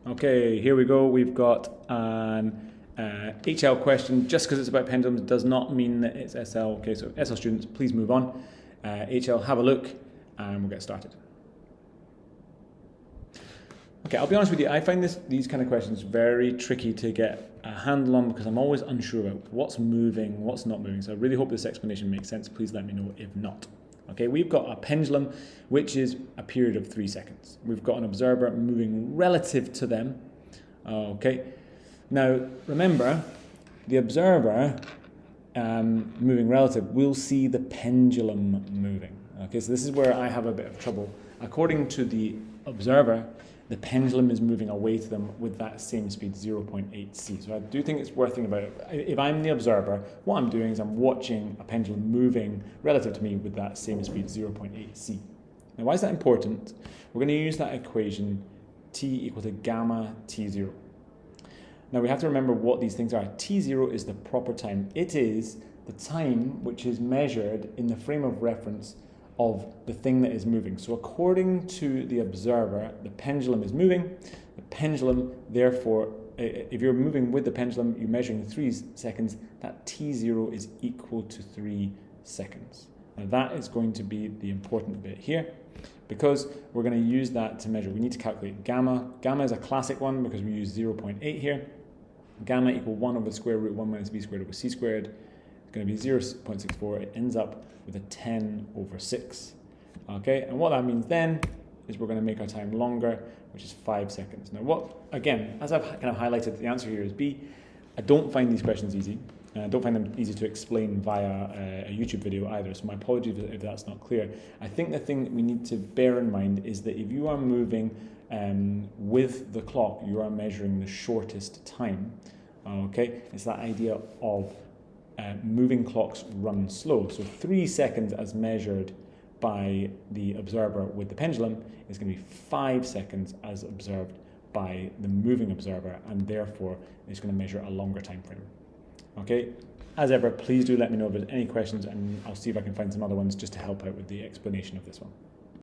Okay, here we go. We've got an HL question. Just because it's about pendulums does not mean that it's SL. Okay, so SL students, please move on. HL, have a look, and we'll get started. Okay, I'll be honest with you, I find these kind of questions very tricky to get a handle on because I'm always unsure about what's moving, what's not moving. So I really hope this explanation makes sense. Please let me know if not. Okay, we've got a pendulum, which is a period of 3 seconds. We've got an observer moving relative to them. Okay, now remember, the observer moving relative will see the pendulum moving. Okay, so this is where I have a bit of trouble. According to the observer, the pendulum is moving away to them with that same speed, 0.8 c. So I do think it's worth thinking about it. If I'm the observer, what I'm doing is I'm watching a pendulum moving relative to me with that same speed, 0.8 c. Now, why is that important? We're going to use that equation, t equal to gamma t0. Now, we have to remember what these things are. T0 is the proper time. It is the time which is measured in the frame of reference of the thing that is moving. So according to the observer, the pendulum is moving. The pendulum, therefore, if you're moving with the pendulum, you're measuring 3 seconds, that T0 is equal to 3 seconds. Now that is going to be the important bit here because we're going to use that to measure. We need to calculate gamma. Gamma is a classic one because we use 0.8 here. Gamma equal 1 over the square root 1 minus b squared over c squared. It's going to be 0.64. It ends up with a 10 over 6. Okay, and what that means then is we're going to make our time longer, which is 5 seconds. Now, again, as I've kind of highlighted, the answer here is B. I don't find these questions easy. I don't find them easy to explain via a YouTube video either, so my apologies if that's not clear. I think the thing that we need to bear in mind is that if you are moving with the clock, you are measuring the shortest time. Okay, it's that idea of moving clocks run slow. So 3 seconds as measured by the observer with the pendulum is going to be 5 seconds as observed by the moving observer, and therefore it's going to measure a longer time frame. Okay, as ever, please do let me know if there's any questions, and I'll see if I can find some other ones just to help out with the explanation of this one.